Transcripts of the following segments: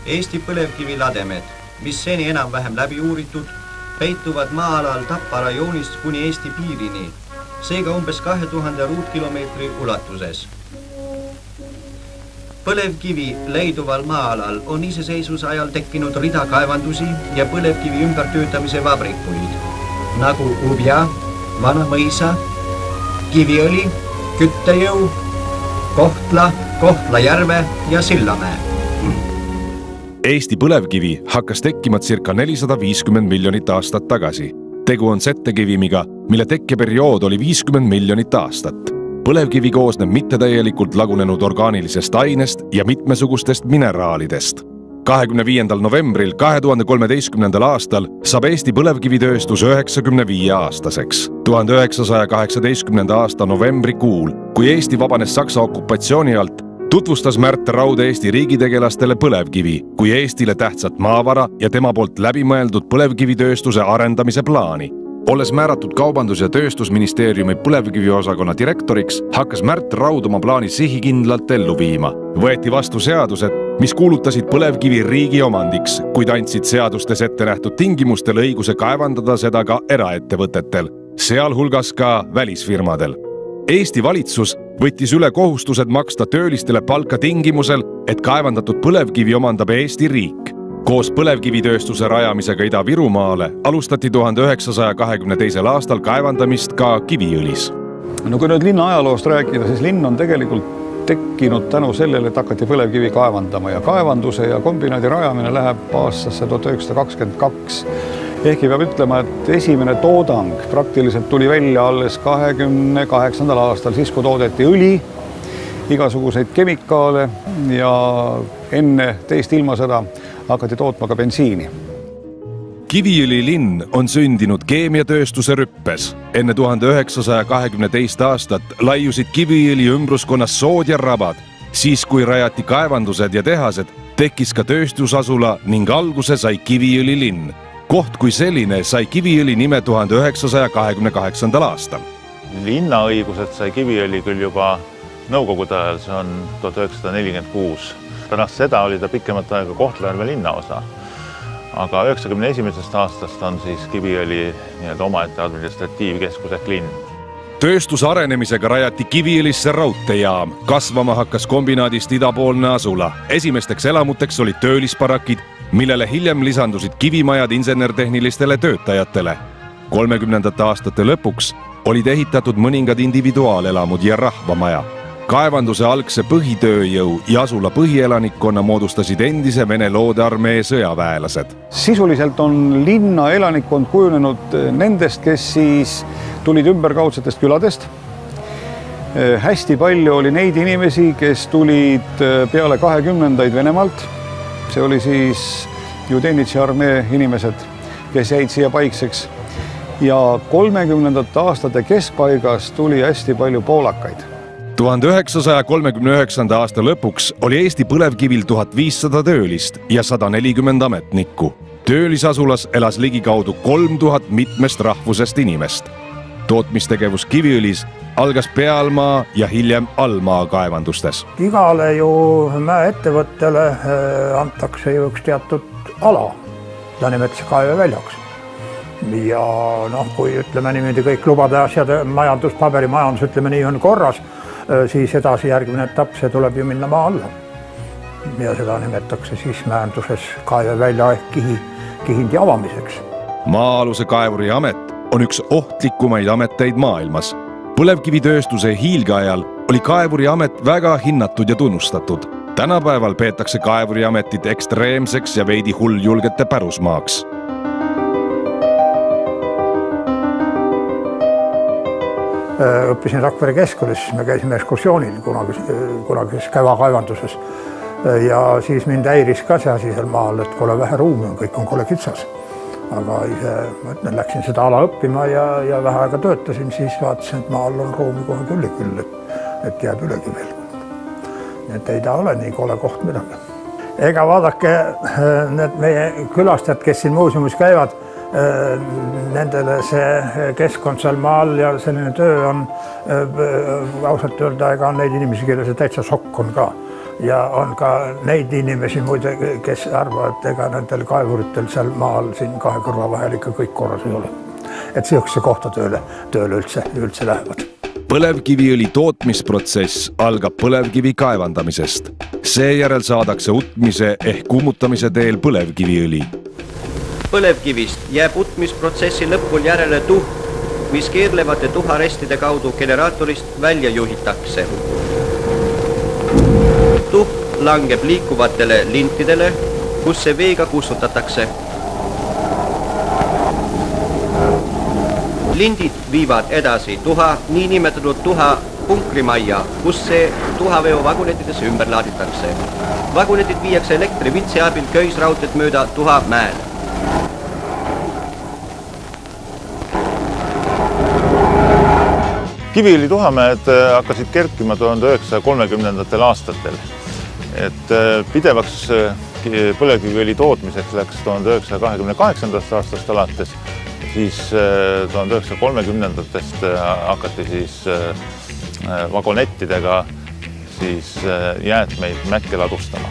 Eesti põlevkivilademed, mis seni enam-vähem läbi uuritud, peituvad maa-alal Tapa rajoonist kuni Eesti piirini, seega umbes 2000 ruutkilomeetri ulatuses. Põlevkivi leiduval maa-alal on iseseisvuse ajal tekkinud rida kaevandusi ja põlevkivi ümbertöötamise vabrikuid, nagu Ubja, Vanamõisa, Kiviõli, Küttejõu, Kohtla, Kohtla-Järve ja Sillamäe. Eesti põlevkivi hakkas tekkima circa 450 miljonit aastat tagasi. Tegu on settekivimiga, mille tekkeperiood oli 50 miljonit aastat. Põlevkivi koosneb mittetäielikult lagunenud orgaanilisest ainest ja mitmesugustest mineraalidest. 25. novembril 2013. aastal saab Eesti põlevkivitööstus 95 aastaseks. 1918. aasta novembrikuul, kui Eesti vabanes Saksa okupatsiooni alt, tutvustas Märt Raud Eesti riigitegelastele põlevkivi kui Eestile tähtsat maavara ja tema poolt läbimõeldud põlevkivitööstuse arendamise plaani. Olles määratud Kaubandus- ja Tööstusministeeriumi põlevkiviosakonna direktoriks, hakkas Märt Raud oma plaani sihikindlalt ellu viima. Võeti vastu seadused, mis kuulutasid põlevkivi riigi omandiks, kuid andsid seadustes ette nähtud tingimustel õiguse kaevandada seda ka eraettevõtetel, sealhulgas ka välisfirmadel. Eesti valitsus võttis üle kohustused maksta töölistele palka tingimusel, et kaevandatud põlevkivi omandab Eesti riik. Koos põlevkivitööstuse rajamisega Ida-Virumaale alustati 1922. aastal kaevandamist ka Kiviõlis. No kui nüüd linna ajaloost rääkida, siis linn on tegelikult tekkinud tänu sellele, et hakati põlevkivi kaevandama ja kaevanduse ja kombinaadi rajamine läheb aastasse 1922. Ehkki peab ütlema, et esimene toodang praktiliselt tuli välja alles 28. aastal, siis kui toodeti õli, igasuguseid kemikaale ja enne teist ilmasõda hakati tootma ka bensiini. Kiviõli linn on sündinud keemiatööstuse rüppes. Enne 1922. aastat laiusid Kiviõli ümbruskonnas sood ja rabad. Siis kui rajati kaevandused ja tehased, tekkis ka tööstusasula ning alguse sai Kiviõli linn. Koht kui selline sai Kiviõli nime 1928. aastal. Linnaõigused sai Kiviõli küll juba nõukogude ajal, see on 1946. Pärast seda oli ta pikemat aega Kohtla-Järve linnaosa. Aga 91. aastast on siis Kiviõli omaette administratiivkeskus ehk linn. Tööstuse arenemisega rajati Kiviõlisse raudteejaam. Kasvama hakkas kombinaadist idapoolne asula. Esimesteks elamuteks olid töölisparakid, millele hiljem lisandusid kivimajad insenertehnilistele töötajatele. 30. aastate lõpuks olid ehitatud mõningad individuaalelamud ja rahvamaja. Kaevanduse algse põhitööjõu ja asula põhielanikkonna moodustasid endise Vene loodearmee sõjaväelased. Sisuliselt on linna elanikkond kujunenud nendest, kes siis tulid ümberkaudsetest küladest. Hästi palju oli neid inimesi, kes tulid peale 20. Venemaalt. See oli siis Judenitši armee inimesed, kes jäid siia paikseks. Ja 30. aastate keskpaigas tuli hästi palju poolakaid. 1939. aasta lõpuks oli Eesti põlevkivil 1500 töölist ja 140 ametnikku. Töölisasulas elas ligikaudu 3000 mitmest rahvusest inimest. Tootmistegevus Kiviõlis algas pealmaa ja hiljem allmaa kaevandustes. Igale ju mäeettevõttele antakse ju üks teatud ala, ta nimetas kaeveväljaks. Ja kui ütleme niimoodi kõik lubade asjad, majandus, paberimajandus, ütleme nii on korras, siis edasi järgmine etapp, see tuleb ju minna maa alla. Ja seda nimetakse siis määnduses kaevevälja ehk kihindi avamiseks. Maa-aluse kaevuri amet on üks ohtlikumaid ameteid maailmas. Põlevkivitööstuse hiilgeajal oli kaevuri amet väga hinnatud ja tunnustatud. Tänapäeval peetakse kaevuri ametit ekstreemseks ja veidi hulljulgete pärusmaaks. Õppisin Rakvere keskkoolis, me käisime ekskursioonil kunagises kävakaevanduses ja siis mind häiris ka see asi seal maal, et kole vähe ruumi on, kõik on kole kitsas. Aga ise, ma ütlen, läksin seda ala õppima ja vähe aega töötasin, siis vaatasin, et maal on ruumi kohe küll, et jääb ülegi veel. Et ei ta ole nii kole koht midagi. Ega vaadake, need meie külastajad, kes siin muuseumis käivad, nendele see keskkond seal maal ja selline töö on ausalt öelda, ega on neid inimesi, kelle see täitsa šokk on ka. ja on ka neid inimesi muide, kes arvavad, et ega nendel kaevuritel seal maal siin kahe kõrva vahel ikka kõik korras ei ole. Et sihukese kohta tööle üldse lähevad. Põlevkiviõli tootmisprotsess algab põlevkivi kaevandamisest. Seejärel saadakse utmise ehk kummutamise teel põlevkiviõli. Põlevkivist jääb utmisprotsessi lõpul järele tuhk, mis keerlevate tuharestide kaudu generaatorist välja juhitakse. Tuhk langeb liikuvatele lintidele, kus see veega kustutatakse. Lindid viivad edasi tuha niinimetatud tuha punkrimajja, kus see tuhaveo vagunetidesse ümber laaditakse. Vagunetid viiakse elektrivitsi abil köisraudteed mööda tuha mäele. Kiviõli tuhamäed hakkasid kerkima 1930. aastatel. Et pidevaks põlevkiviõli tootmiseks läks 1928. aastast alates, siis 1930-ndatest hakati siis vagonettidega siis jäätmeid mäkke ladustama.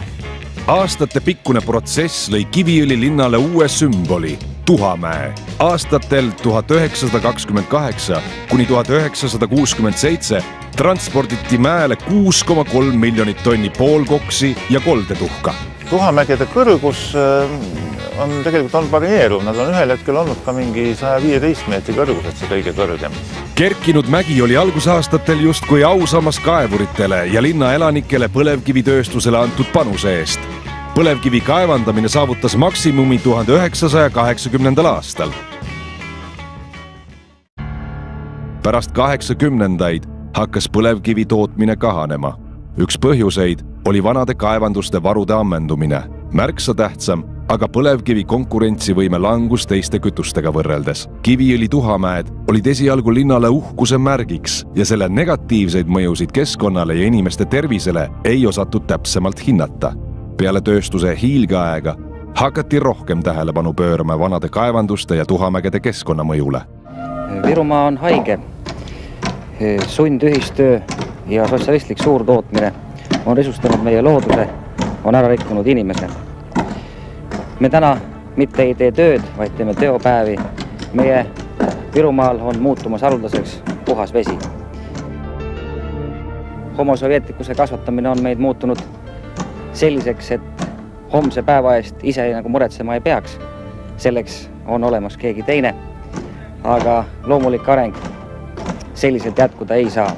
Aastate pikkune protsess lõi Kiviõli linnale uue sümboli, Tuhamäe. Aastatel 1928 kuni 1967 transporditi mäele 6,3 miljonit tonni poolkoksi ja koldetuhka. Tuhamägede kõrgus on tegelikult olnud varieeruv. Nad on ühel hetkel olnud ka mingi 115 meetri kõrgused, see kõige kõrgem. Kerkinud mägi oli algusaastatel justkui ausammas kaevuritele ja linna elanikele põlevkivitööstusele antud panuse eest. Põlevkivi kaevandamine saavutas maksimumi 1980. aastal. Pärast 80-ndaid hakkas põlevkivi tootmine kahanema. Üks põhjuseid oli vanade kaevanduste varude ammendumine. Märksa tähtsam, aga põlevkivi konkurentsivõime langus teiste kütustega võrreldes. Kiviõli tuhamäed olid esialgu linnale uhkuse märgiks ja selle negatiivseid mõjusid keskkonnale ja inimeste tervisele ei osatud täpsemalt hinnata. Peale tööstuse hiilgeaega hakati rohkem tähelepanu pöörama vanade kaevanduste ja tuhamägede keskkonnamõjule. Virumaa on haige. Sundühistöö ja sotsialistlik suurtootmine on risustanud meie looduse, on ära rikkunud inimese. Me täna mitte ei tee tööd, vaid teeme teopäevi. Meie Virumaal on muutumas haruldaseks puhas vesi. Homosovjeetlikkuse kasvatamine on meid muutunud selliseks, et homse päeva eest ise nagu muretsema ei peaks. Selleks on olemas keegi teine, aga loomulik areng selliselt jätkuda ei saa.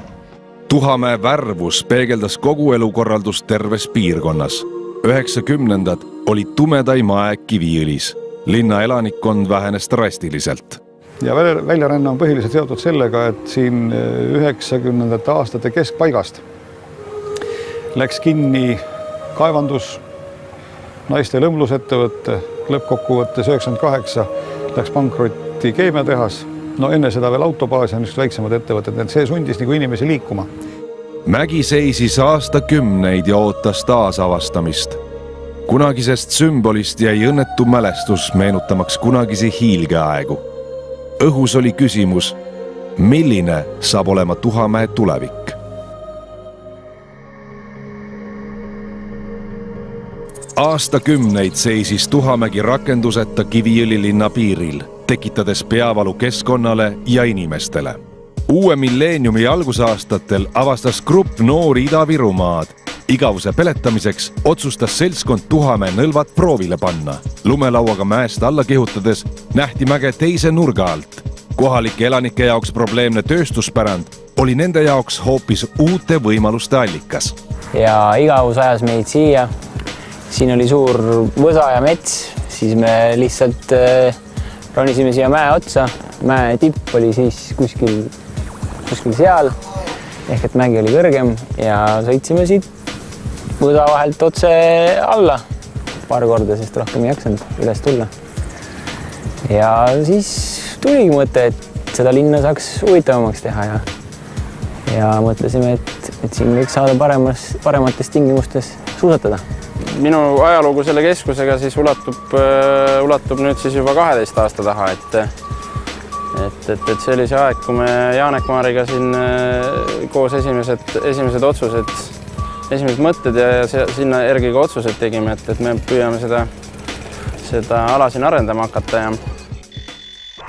Tuhamäe värvus peegeldas kogu elukorraldust terves piirkonnas. 90-ndad olid tumedaim aeg Kiviõlis. Linna elanikkond vähenes drastiliselt. Ja väljaränne on põhiliselt seotud sellega, et siin 90. aastate keskpaigast läks kinni kaevandus, naiste lõmlusettevõtte, lõppkokkuvõttes 98 läks pankrotti keemiatehas. No enne seda veel autobaas ja niisugused väiksemad ettevõtted, et see sundis nagu inimesi liikuma. Mägi seisis aastakümneid ja ootas taasavastamist. Kunagisest sümbolist jäi õnnetu mälestus meenutamaks kunagisi hiilgeaegu. Õhus oli küsimus, milline saab olema Tuhamäe tulevik? Aastakümneid seisis Tuhamägi rakenduseta Kiviõli linna piiril, tekitades peavalu keskkonnale ja inimestele. Uue milleeniumi algusaastatel avastas grupp noori Ida-Virumaad. Igavuse peletamiseks otsustas seltskond Tuhamäe nõlvad proovile panna. Lumelauaga mäest alla kihutades nähti mäge teise nurga alt. Kohalike elanike jaoks probleemne tööstuspärand oli nende jaoks hoopis uute võimaluste allikas. Ja igavus ajas meid siia. Siin oli suur võsa ja mets, siis me lihtsalt ronisime siia mäe otsa. Mäe tipp oli siis kuskil seal, ehk et mägi oli kõrgem ja sõitsime siit võsa vahelt otse alla paar korda, sest rohkem ei jaksanud üles tulla. Ja siis tuligi mõte, et seda linna saaks huvitavamaks teha ja mõtlesime, et siin võiks saada paremates tingimustes suusatada. Minu ajalugu selle keskusega siis ulatub nüüd siis juba 12 aasta taha, et see oli see aeg, kui me Jaanek Maariga siin koos esimesed otsused esimesed mõtted ja sinna järgi ka otsused tegime, et me püüame seda ala siin arendama hakata ja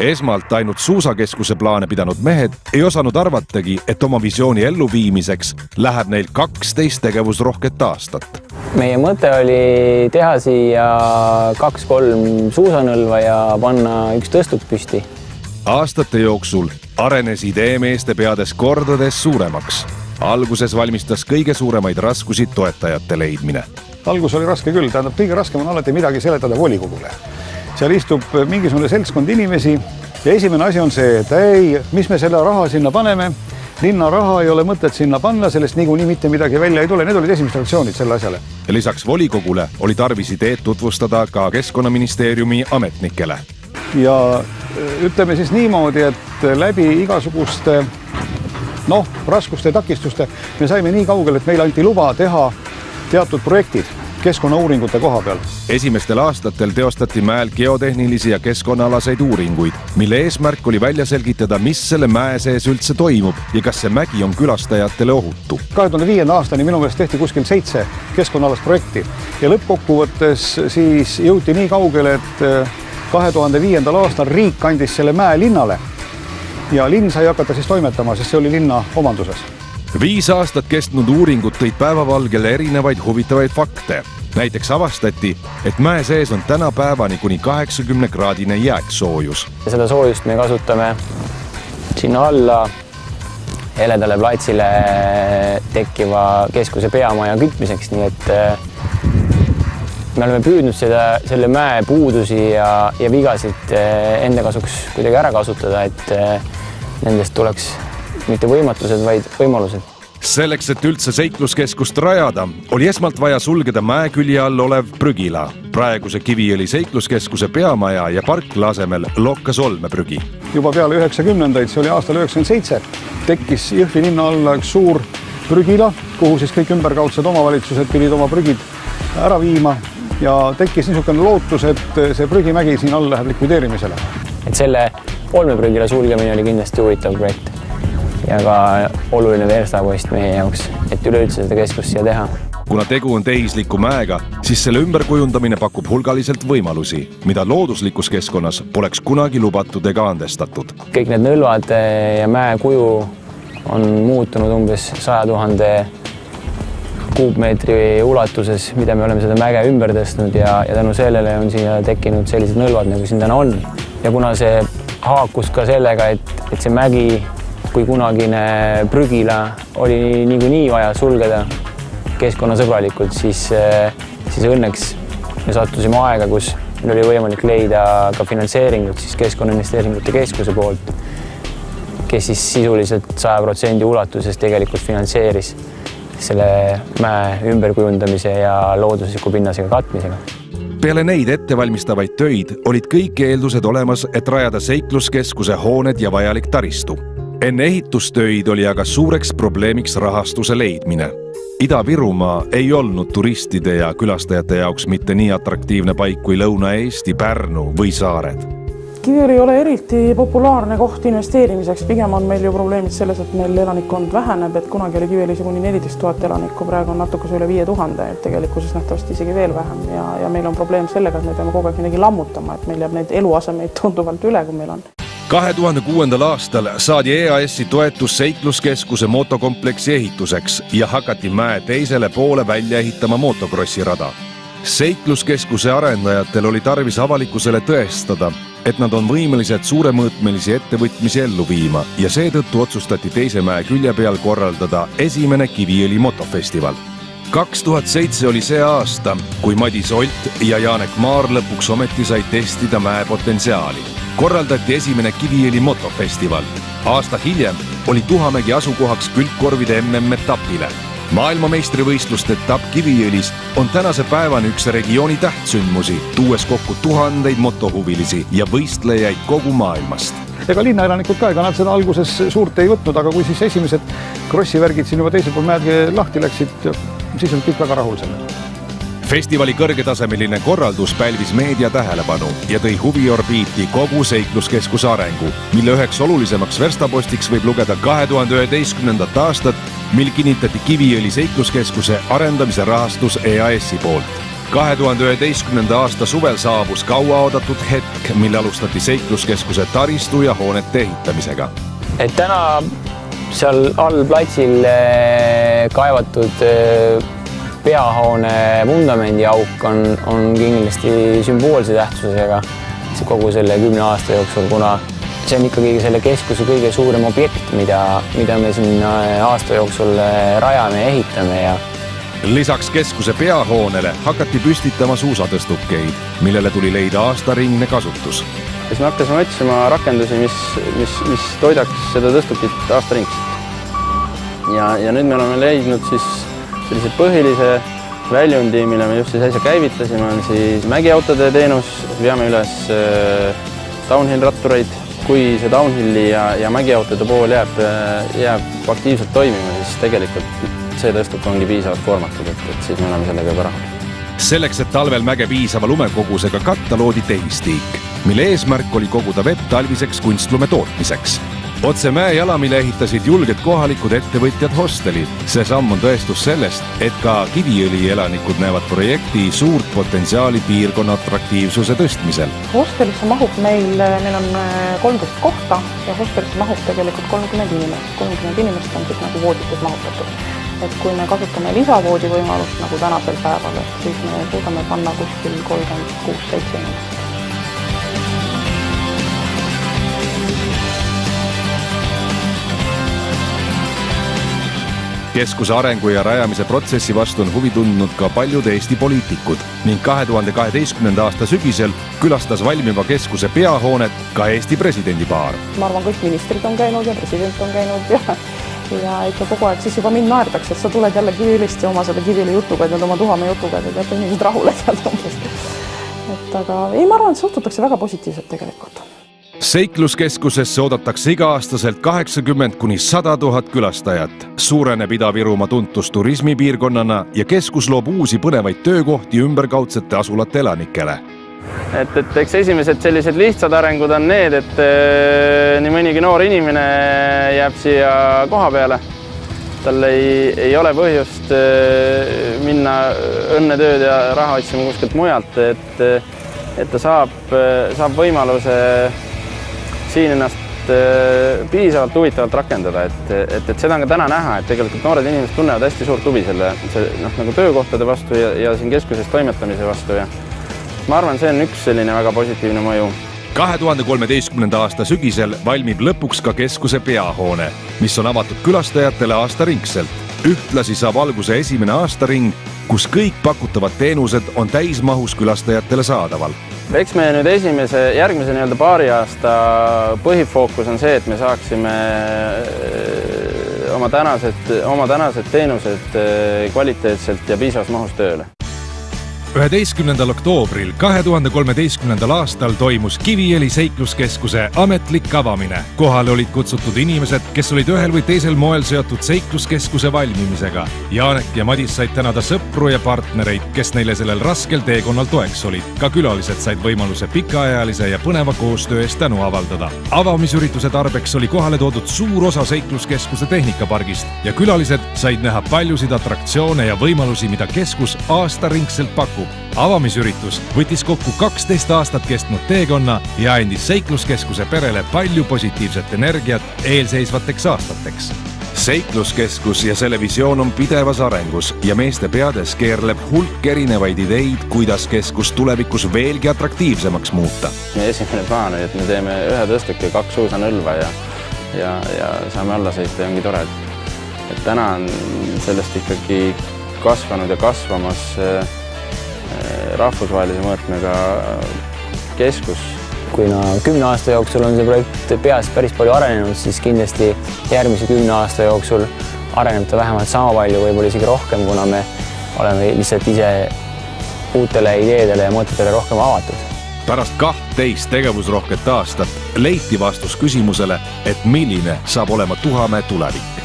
esmalt ainult suusakeskuse plaane pidanud mehed ei osanud arvatagi, et oma visiooni elluviimiseks läheb neil 12 tegevusrohket aastat. Meie mõte oli teha siia 2-3 suusanõlva ja panna üks tõstuk püsti. Aastate jooksul arenes idee meeste peades kordades suuremaks. Alguses valmistas kõige suuremaid raskusi toetajate leidmine. Algus oli raske küll, tähendab, kõige raskem on alati midagi seletada volikogule. Seal istub mingisugune seltskond inimesi ja esimene asi on see, et ei, mis me selle raha sinna paneme, linna raha ei ole mõtet sinna panna, sellest niikuinii mitte midagi välja ei tule. Need olid esimesed reaktsioonid selle asjale. Lisaks volikogule oli tarvis ideed tutvustada ka Keskkonnaministeeriumi ametnikele. Ja ütleme siis niimoodi, et läbi igasuguste raskuste ja takistuste me saime nii kaugel, et meil anti luba teha teatud projektid keskkonnauuringute koha peal. Esimestel aastatel teostati mäel geotehnilisi ja keskkonnaalaseid uuringuid, mille eesmärk oli välja selgitada, mis selle mäe sees üldse toimub ja kas see mägi on külastajatele ohutu. 2005. aastani minu meelest tehti kuskil 7 keskkonnaalast projekti ja lõppkokkuvõttes siis jõuti nii kaugele, et 2005. aastal riik andis selle mäe linnale ja linn sai hakata siis toimetama, sest see oli linna omanduses. 5 aastat kestnud uuringud tõid päevavalgele erinevaid huvitavaid fakte. Näiteks avastati, et mäe sees on tänapäevani kuni 80-kraadine jääksoojus. Seda soojust me kasutame sinna alla heledale platsile tekkiva keskuse peamaja kütmiseks, nii et me oleme püüdnud selle mäe puudusi ja vigasid enda kasuks kuidagi ära kasutada, et nendest tuleks mitte võimatused, vaid võimalused. Selleks, et üldse seikluskeskust rajada, oli esmalt vaja sulgeda mäekülje all olev prügila. Praeguse Kiviõli seikluskeskuse peamaja ja parkla asemel lokkas olmeprügi. Juba peale 90-ndaid, see oli aastal 97, tekkis Jõhvi linna alla üks suur prügila, kuhu siis kõik ümberkaudsed omavalitsused pidid oma prügid ära viima ja tekkis niisugune lootus, et see prügimägi siin all läheb likvideerimisele. Et selle olmeprügila sulgemine oli kindlasti huvitav projekt ja ka oluline verstapost meie jaoks, et üleüldse seda keskust siia teha. Kuna tegu on tehisliku mäega, siis selle ümberkujundamine pakub hulgaliselt võimalusi, mida looduslikus keskkonnas poleks kunagi lubatud ega andestatud. Kõik need nõlvad ja mäe kuju on muutunud umbes 100 000 kuupmeetri ulatuses, mida me oleme seda mäge ümber tõstnud ja tänu sellele on siia tekkinud sellised nõlvad, nagu siin täna on. Ja kuna see haakus ka sellega, et see mägi kui kunagine prügila oli niikuinii vaja sulgeda keskkonnasõbralikult, siis õnneks me sattusime aega, kus meil oli võimalik leida ka finantseeringut siis Keskkonnainvesteeringute Keskuse poolt, kes siis sisuliselt 100% ulatuses tegelikult finantseeris selle mäe ümberkujundamise ja loodusliku pinnasega katmisega. Peale neid ettevalmistavaid töid olid kõik eeldused olemas, et rajada seikluskeskuse hooned ja vajalik taristu. Enne ehitustöid oli aga suureks probleemiks rahastuse leidmine. Ida-Virumaa ei olnud turistide ja külastajate jaoks mitte nii atraktiivne paik kui Lõuna-Eesti, Pärnu või Saared. Kiviõli ei ole eriti populaarne koht investeerimiseks. Pigem on meil ju probleemid selles, et meil elanikkond väheneb, et kunagi oli Kiviõlis kuni 14 000 elanikku, praegu on natuke üle 5000, et tegelikkuses nähtavasti isegi veel vähem ja meil on probleem sellega, et me peame kogu aeg midagi lammutama, et meil jääb neid eluasemeid tunduvalt üle, kui meil on. 2006. aastal saadi EAS-i toetus seikluskeskuse motokompleksi ehituseks ja hakati mäe teisele poole välja ehitama motocrossirada. Seikluskeskuse arendajatel oli tarvis avalikkusele tõestada, et nad on võimelised suuremõõtmelisi ettevõtmisi ellu viima ja seetõttu otsustati teise mäe külje peal korraldada esimene Kiviõli motofestival. 2007 oli see aasta, kui Madis Olt ja Janek Maar lõpuks ometi sai testida mäe potentsiaali. Korraldati esimene Kiviõli motofestival. Aasta hiljem oli Tuhamägi asukohaks külgkorvide MM-etapile. Maailmameistrivõistluste etapp Kiviõlis on tänase päevani üks regiooni tähtsündmusi, tuues kokku tuhandeid motohuvilisi ja võistlejaid kogu maailmast. Ega linnaelanikud ka, ega nad seda alguses suurt ei võtnud, aga kui siis esimesed krossivärgid siin juba teisel pool mäed lahti läksid, siis on kõik väga rahul selle. festivali kõrgetasemeline korraldus pälvis meedia tähelepanu ja tõi huviorbiiti kogu seikluskeskuse arengu, mille üheks olulisemaks verstapostiks võib lugeda 2011. aastat, mil kinnitati Kiviõli seikluskeskuse arendamise rahastus EAS-i poolt. 2011. aasta suvel saabus kauaoodatud hetk, mil alustati seikluskeskuse taristu ja hoonete ehitamisega. Et täna seal all platsil kaevatud peahoone vundamendi auk on kindlasti sümboolse tähtsusega kogu selle 10 aasta jooksul, kuna see on ikkagi selle keskuse kõige suurem objekt, mida me siin aasta jooksul rajame ja ehitame ja lisaks keskuse peahoonele hakati püstitama suusatõstukeid, millele tuli leida aastaringne kasutus. Siis me hakkasime otsima rakendusi, mis toidaks seda tõstukit aastaringselt. Ja nüüd me oleme leidnud siis sellise põhilise väljundi, mille me just siis äsja käivitasime, on siis mägiautode teenus, veame üles downhill-rattureid. Kui see downhilli ja mägiautode pool jääb aktiivselt toimima, siis tegelikult see tõstuk ongi piisavalt koormatud, et siis me oleme sellega juba rahul. Selleks, et talvel mäge piisava lumekogusega katta, loodi tehistiik, mille eesmärk oli koguda vett talviseks kunstlume tootmiseks. Otse mäejalamile ehitasid julged kohalikud ettevõtjad hosteli. See samm on tõestus sellest, et ka Kiviõli elanikud näevad projekti suurt potentsiaali piirkonna atraktiivsuse tõstmisel. Hostelisse mahub meil on 13 kohta ja hostelisse mahub tegelikult 30 inimest. 30 inimest on siis nagu voodites mahutatud. Et kui me kasutame lisavoodi võimalust nagu tänasel päeval, siis me suudame panna kuskil 36-7 inimest. Keskuse arengu ja rajamise protsessi vastu on huvi tundnud ka paljud Eesti poliitikud ning 2012. aasta sügisel külastas valmiva keskuse peahoonet ka Eesti presidendipaar. Ma arvan, kõik ministrid on käinud ja president on käinud ja ikka kogu aeg siis juba mind naerdaks, et sa tuled jälle Kiviõlist ja oma selle Kiviõli jutuga, et oma Tuhamäe jutuga, et jätta inimesed rahule sealt umbes. Aga ei, ma arvan, et suhtutakse väga positiivselt tegelikult. Seikluskeskusesse oodatakse iga-aastaselt 80–100 000 külastajat. Suureneb Ida-Virumaa tuntus turismipiirkonnana ja keskus loob uusi põnevaid töökohti ümberkaudsete asulate elanikele. Et eks esimesed sellised lihtsad arengud on need, et nii mõnigi noor inimene jääb siia koha peale. Tal ei ole põhjust minna õnnetööd ja raha otsima kuskilt mujalt, et ta saab võimaluse siin ennast piisavalt huvitavalt rakendada, et seda on ka täna näha, et tegelikult noored inimesed tunnevad hästi suurt huvi selle nagu töökohtade vastu ja siin keskuses toimetamise vastu ja ma arvan, see on üks selline väga positiivne mõju. 2013. aasta sügisel valmib lõpuks ka keskuse peahoone, mis on avatud külastajatele aastaringselt. Ühtlasi saab alguse esimene aastaring, kus kõik pakutavad teenused on täismahus külastajatele saadaval. Eks me nüüd järgmise paari aasta põhifookus on see, et me saaksime oma tänased teenused kvaliteetselt ja piisavas mahus tööle. 11. oktoobril 2013. aastal toimus Kiviõli seikluskeskuse ametlik avamine. Kohale olid kutsutud inimesed, kes olid ühel või teisel moel seotud seikluskeskuse valmimisega. Jaanek ja Madis said tänada sõpru ja partnereid, kes neile sellel raskel teekonnal toeks olid. Ka külalised said võimaluse pikaajalise ja põneva koostöö eest tänu avaldada. Avamisürituse tarbeks oli kohale toodud suur osa seikluskeskuse tehnikapargist ja külalised said näha paljusid atraktsioone ja võimalusi, mida keskus aastaringselt pakub. Avamisüritus võttis kokku 12 aastat kestnud teekonna ja andis seikluskeskuse perele palju positiivset energiat eelseisvateks aastateks. Seikluskeskus ja selle visioon on pidevas arengus ja meeste peades keerleb hulk erinevaid ideid, kuidas keskus tulevikus veelgi atraktiivsemaks muuta. Esimene plaan oli, et me teeme ühe tõstuki 2 suusanõlva ja saame alla sõita ja ongi tore. Et täna on sellest ikkagi kasvanud ja kasvamas rahvusvahelise mõõtmega keskus. Kui 10 aasta jooksul on see projekt peas päris palju arenenud, siis kindlasti järgmise 10 aasta jooksul areneb ta vähemalt sama palju, võib-olla isegi rohkem, kuna me oleme lihtsalt ise uutele ideedele ja mõtetele rohkem avatud. Pärast 12 tegevusrohket aastat leiti vastus küsimusele, et milline saab olema Tuhamäe tulevik.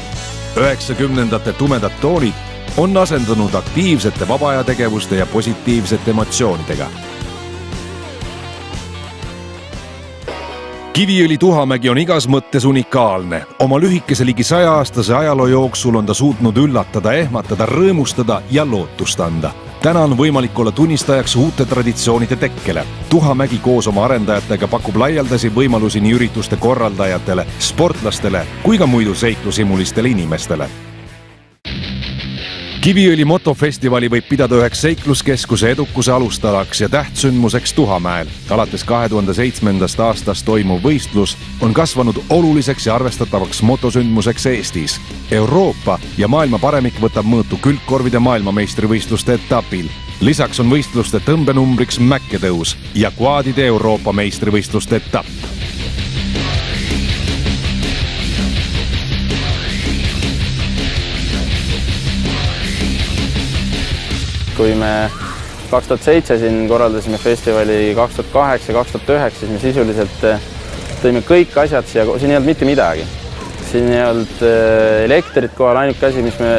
90-ndate tumedad toolid on asendunud aktiivsete vabaajategevuste ja positiivsete emotsioonidega. Kiviõli Tuhamägi on igas mõttes unikaalne. Oma lühikese ligi 100-aastase ajaloo jooksul on ta suutnud üllatada, ehmatada, rõõmustada ja lootust anda. Täna on võimalik olla tunnistajaks uute traditsioonide tekkele. Tuhamägi koos oma arendajatega pakub laialdasi võimalusi nii ürituste korraldajatele, sportlastele kui ka muidu seiklusimulistele inimestele. Kiviõli motofestivali võib pidada üheks seikluskeskuse edukuse alustalaks ja tähtsündmuseks Tuhamäel. Alates 2007. aastast toimuv võistlus on kasvanud oluliseks ja arvestatavaks motosündmuseks Eestis. Euroopa ja maailma paremik võtab mõõtu külgkorvide maailmameistrivõistluste etapil. Lisaks on võistluste tõmbenumbriks mäkketõus ja kvaadide Euroopa meistrivõistluste etapp. Kui me 2007 siin korraldasime festivali 2008 ja 2009, siis me sisuliselt tõime kõik asjad siia, siin ei olnud mitte midagi. Siin ei olnud elektrit kohal, ainuke asi, mis me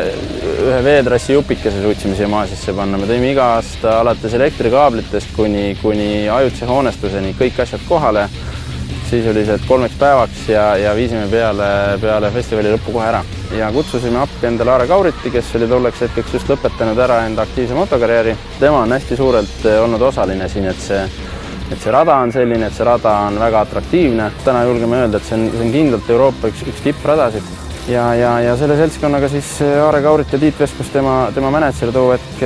ühe veetrassi jupikese suutsime siia maa sisse panna. Me tõime iga aasta alates elektrikaablitest kuni ajutise hoonestuseni kõik asjad kohale sisuliselt 3 päevaks ja viisime peale festivali lõppu kohe ära. Ja kutsusime appi endale Aare Kauriti, kes oli tolleks hetkeks just lõpetanud ära enda aktiivse motokarjääri. Tema on hästi suurelt olnud osaline siin, et see rada on selline, et see rada on väga atraktiivne. Täna julgeme öelda, et see on kindlalt Euroopa üks tippradasid. Ja selle seltskonnaga siis Aare Kaurit ja Tiit Veskus, tema mänedžer too hetk,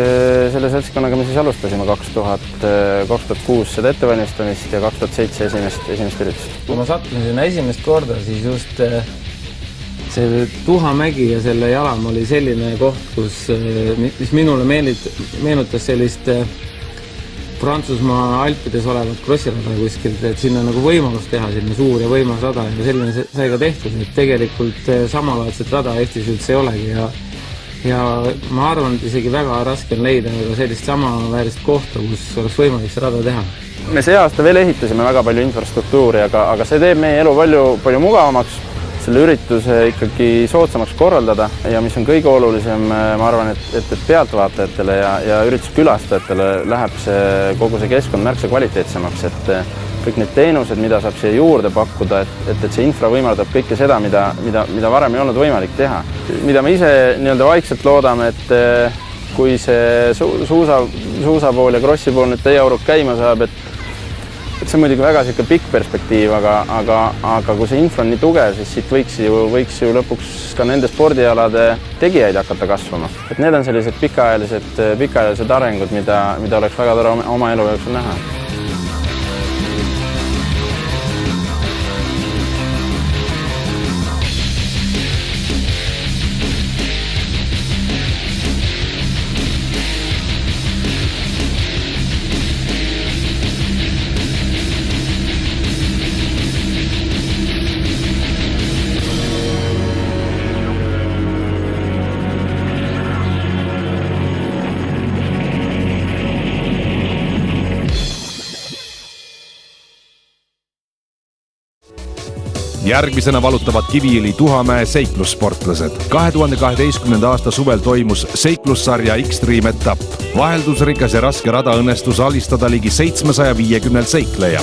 selle seltskonnaga me siis alustasime 2006 seda ettevalmistamist ja 2007 esimest üritust. Kui ma sattusin sinna esimest korda, siis just see Tuhamägi ja selle jalam oli selline koht, mis minule meenutas sellist Prantsusmaa Alpides olevat krossirada kuskilt, et sinna nagu võimalus teha selline suur ja võimas rada ja selline sai ka tehtud, et tegelikult samalaadset rada Eestis üldse ei olegi ja ma arvan, et isegi väga raske on leida sellist samaväärist kohta, kus oleks võimalik see rada teha. Me see aasta veel ehitasime väga palju infrastruktuuri, aga see teeb meie elu palju mugavamaks, selle ürituse ikkagi soodsamaks korraldada ja mis on kõige olulisem, ma arvan, et pealtvaatajatele ja ürituskülastajatele läheb kogu see keskkond märksa kvaliteetsemaks, et kõik need teenused, mida saab siia juurde pakkuda, et see infra võimaldab kõike seda, mida varem ei olnud võimalik teha. Mida me ise vaikselt loodame, et kui see suusapool ja krossipool nüüd teie auruk käima saab, et see on muidugi väga pikk perspektiiv, aga kui see infra on nii tugev, siis siit võiks ju lõpuks ka nende spordialade tegijaid hakata kasvama. Et need on sellised pikaajalised arengud, mida oleks väga tore oma elu jooksul näha. Järgmisena valutavad Kiviõli Tuhamäe seiklussportlased. 2012. aasta suvel toimus seiklussarja X-Stream etapp. Vaheldusrikas ja raske rada õnnestus alistada ligi 750 seikleja.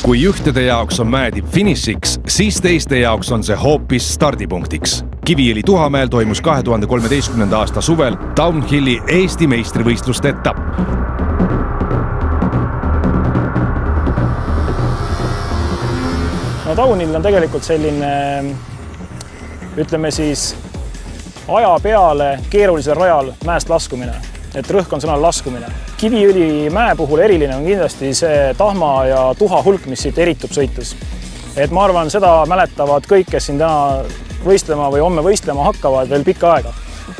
Kui ühtede jaoks on mäetipp finišiks, siis teiste jaoks on see hoopis stardipunktiks. Kiviõli Tuhamäel toimus 2013. aasta suvel downhilli Eesti meistrivõistluste etapp. No downhill on tegelikult selline, ütleme siis, aja peale keerulisel rajal mäest laskumine, et rõhk on sõnal laskumine. Kiviõli mäe puhul eriline on kindlasti see tahma ja tuha hulk, mis siit eritub sõitus. Et ma arvan, seda mäletavad kõik, kes siin täna võistlema või homme võistlema hakkavad veel pikka aega.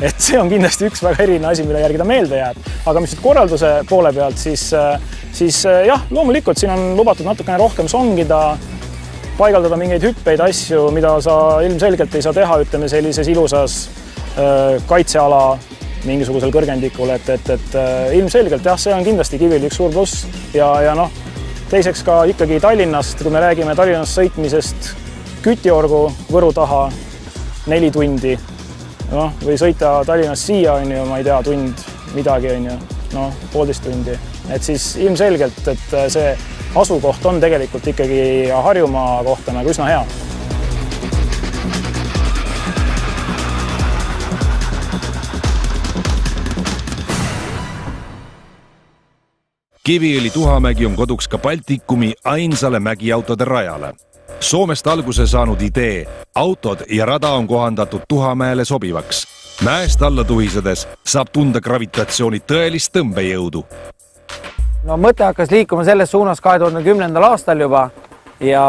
Et see on kindlasti üks väga eriline asi, mille järgi ta meelde jääb. Aga mis nüüd korralduse poole pealt, siis jah, loomulikult siin on lubatud natukene rohkem songida, paigaldada mingeid hüppeid, asju, mida sa ilmselgelt ei saa teha, ütleme sellises ilusas kaitseala mingisugusel kõrgendikul, et ilmselgelt jah, see on kindlasti Kiviõli üks suur pluss ja noh, teiseks ka ikkagi Tallinnast, kui me räägime Tallinnast sõitmisest Kütiorgu Võru taha 4 tundi, noh, või sõita Tallinnast siia, on ju, ma ei tea, tund midagi, on ju, noh, 1,5 tundi. Et siis ilmselgelt, et see asukoht on tegelikult ikkagi Harjumaa kohta nagu üsna hea. Kiviõli Tuhamägi on koduks ka Baltikumi ainsale mägiautode rajale. Soomest alguse saanud idee, autod ja rada on kohandatud Tuhamäele sobivaks. Mäest alla tuhisedes saab tunda gravitatsiooni tõelist tõmbejõudu. No mõte hakkas liikuma selles suunas 2010. aastal juba ja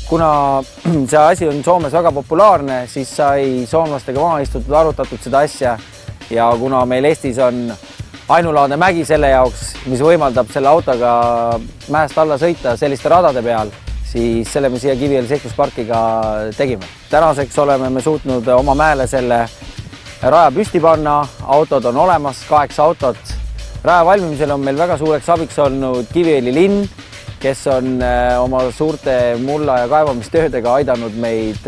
kuna see asi on Soomes väga populaarne, siis sai soomlastega maha istutud, arutatud seda asja ja kuna meil Eestis on ainulaadne mägi selle jaoks, mis võimaldab selle autoga mäest alla sõita selliste radade peal, siis selle me siia Kiviõli seiklusparkiga tegime. Tänaseks oleme me suutnud oma mäele selle raja püsti panna, autod on olemas, 8 autot. Raja valmimisel on meil väga suureks abiks olnud Kiviõli linn, kes on oma suurte mulla- ja kaevamistöödega aidanud meid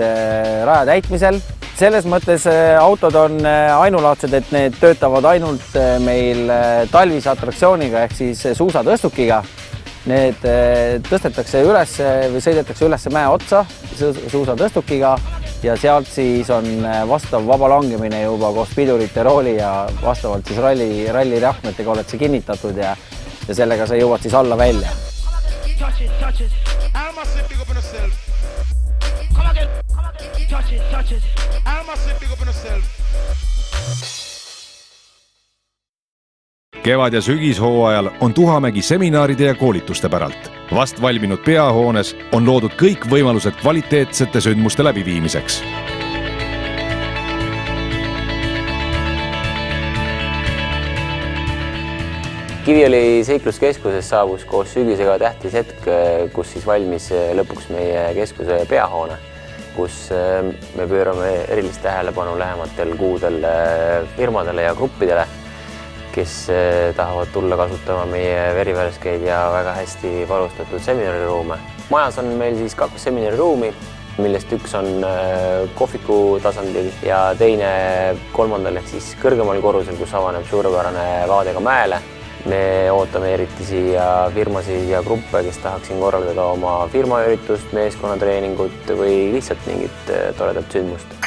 raja täitmisel. Selles mõttes autod on ainulaadsed, et need töötavad ainult meil talvise atraktsiooniga ehk siis suusatõstukiga. Need tõstetakse üles või sõidetakse üles mäe otsa suusatõstukiga ja sealt siis on vastav vaba langemine juba koos pidurite, rooli ja vastavalt siis ralli rahmetega oled see kinnitatud ja sellega sa jõuad siis alla välja. Kevad- ja sügishooajal on Tuhamägi seminaride ja koolituste päralt. Vast valminud peahoones on loodud kõik võimalused kvaliteetsete sündmuste läbiviimiseks. Kiviõli seikluskeskuses saabus koos sügisega tähtis hetk, kus siis valmis lõpuks meie keskuse peahoone, kus me pöörame erilist tähelepanu lähematel kuudel firmadele ja gruppidele, kes tahavad tulla kasutama meie verivärskeid ja väga hästi varustatud seminariruume. Majas on meil siis 2 seminariruumi, millest üks on kohviku tasandil ja teine 3. ehk siis kõrgemal korrusel, kus avaneb suurepärane vaadega mäele. Me ootame eriti siia firmasid ja gruppe, kes tahaksin korraldada oma firmaüritust, meeskonnatreeningut või lihtsalt mingit toredat sündmust.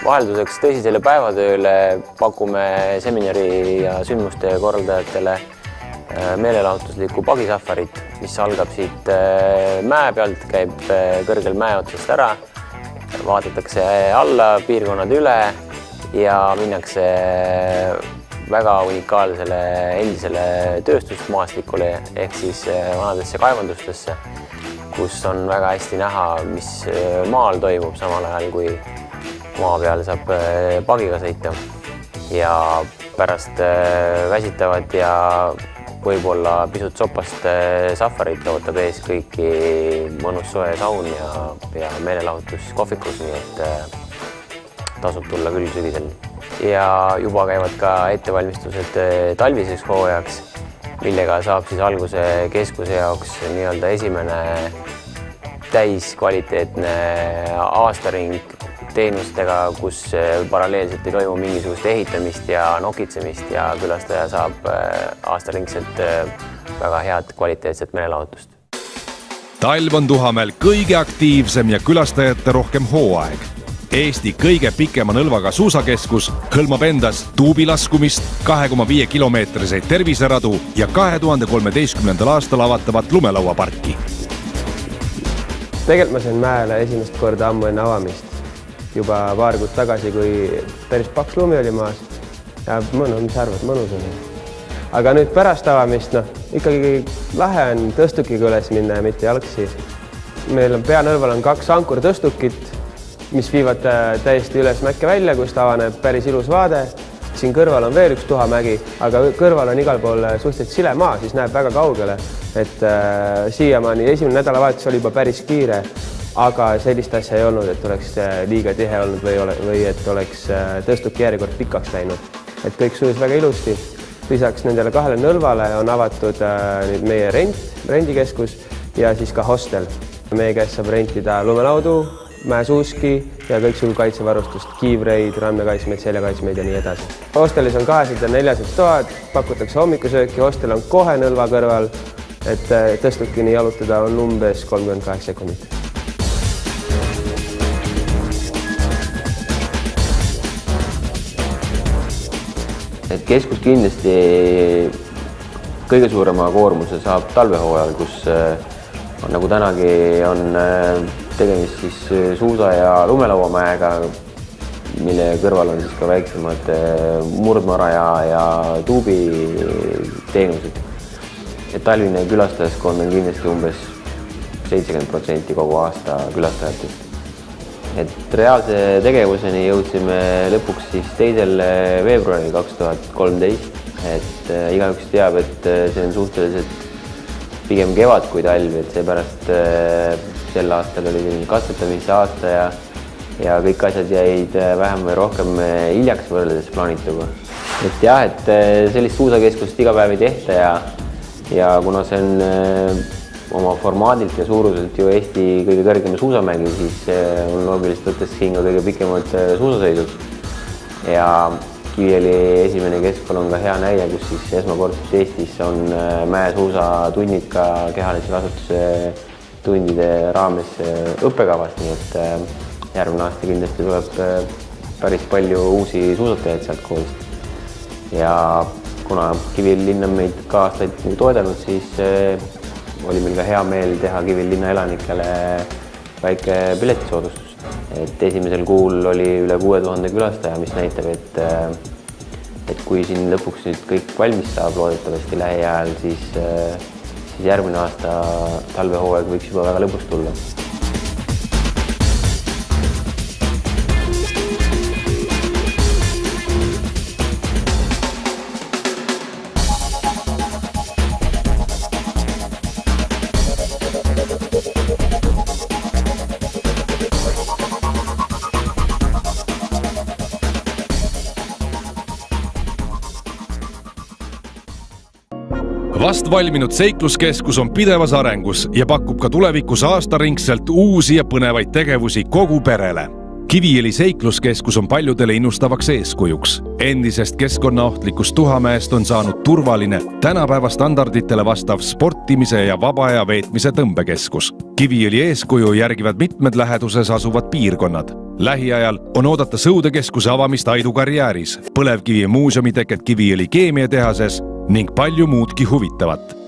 Vahelduseks tõsisele päevatööle pakume seminari ja sündmuste korraldajatele meelelahutuslikku pagisafarit, mis algab siit mäe pealt, käib kõrgel mäe otsast ära, vaadatakse alla, piirkonnad üle ja minnakse väga unikaalsele endisele tööstusmaastikule ehk siis vanadesse kaevandustesse, kus on väga hästi näha, mis maal toimub samal ajal, kui maa peal saab pagiga sõita ja pärast väsitavad ja võib-olla pisut sopast safarit ootab ees kõiki mõnus soe saun ja meelelahutus kohvikus, nii et tasub tulla küll sügisel. Ja juba käivad ka ettevalmistused talviseks hooajaks, millega saab siis alguse keskuse jaoks nii-öelda esimene täiskvaliteetne aastaring teenustega, kus paralleelselt ei toimu mingisugust ehitamist ja nokitsemist ja külastaja saab aastaringselt väga head kvaliteetset meelelahutust. Talv on Tuhamäel kõige aktiivsem ja külastajate rohkem hooaeg. Eesti kõige pikema nõlvaga suusakeskus hõlmab endas tuubilaskumist, 2,5 kilomeetriseid terviseradu ja 2013. aastal avatavat lumelauaparki. Tegelikult ma sain mäele esimest korda ammu enne avamist. Juba paar kuud tagasi, kui päris paks lumi oli maas ja mis arvad, mõnus oli. Aga nüüd pärast avamist, ikkagi lahe on tõstukiga üles minna ja mitte jalgsi. Meil on peanõlval on 2 ankurtõstukit, mis viivad täiesti üles mäkke välja, kust avaneb päris ilus vaade. Siin kõrval on veel üks Tuhamägi, aga kõrval on igal pool suhteliselt sile maa, siis näeb väga kaugele. Et siiamaani esimene nädalavahetus oli juba päris kiire aga sellist asja ei olnud, et oleks liiga tihe olnud või et oleks tõstuki järjekord pikaks läinud. Et kõik sujus väga ilusti. Lisaks nendele 2 nõlvale on avatud nüüd meie rendikeskus ja siis ka hostel. Meie käest saab rentida lumelaudu, mäesuuski ja kõiksugu kaitsevarustust, kiivreid, rannakaitsmeid, seljakaitsmeid ja nii edasi. Hostelis on 200 ja 400 toad, pakutakse hommikusööki, hostel on kohe nõlva kõrval, et tõstukini jalutada on umbes 38 sekundit. Et keskus kindlasti kõige suurema koormuse saab talvehooajal, kus nagu tänagi on tegemist siis suusa- ja lumelauamäega, mille kõrval on siis ka väiksemad murdmara ja tuubi teenused. Et talvine külastajaskond on kindlasti umbes 70% kogu aasta külastajatest. Et reaalse tegevuseni jõudsime lõpuks siis 2. veebruaril 2013. Et igaüks teab, et see on suhteliselt pigem kevad kui talv, et seepärast sel aastal oli katsetamise aasta ja kõik asjad jäid vähem või rohkem hiljaks võrreldes plaanituga. Et jah, et sellist suusakeskust iga päev ei tehta ja kuna see on oma formaadilt ja suuruselt ju Eesti kõige kõrgem suusamägi, siis on loogiliselt võttes siin ka kõige pikemad suusasõidud. Ja Kiviõli esimene keskkool on ka hea näide, kus siis esmakordselt Eestis on mäesuusatunnid ka kehalise kasvatuse tundide raames õppekavas, nii et järgmine aasta kindlasti tuleb päris palju uusi suusatajaid sealt koolist. Ja kuna Kiviõli linn on meid ka aastaid toetanud, siis oli meil ka hea meel teha Kiviõli linna elanikele väike piletisoodustus. Et esimesel kuul oli üle 6000 külastaja, mis näitab, et kui siin lõpuks nüüd kõik valmis saab loodetavasti lähiajal, siis järgmine aasta talvehooaeg võiks juba väga lõpuks tulla. Vast valminud seikluskeskus on pidevas arengus ja pakub ka tulevikus aastaringselt uusi ja põnevaid tegevusi kogu perele. Kiviõli seikluskeskus on paljudele innustavaks eeskujuks. Endisest keskkonnaohtlikust Tuhamäest on saanud turvaline, tänapäeva standarditele vastav sportimise ja vaba aja veetmise tõmbekeskus. Kiviõli eeskuju järgivad mitmed läheduses asuvad piirkonnad. Lähiajal on oodata sõudekeskuse avamist Aidu karjääris, põlevkivi muuseumi teket Kiviõli keemiatehases ning palju muudki huvitavat.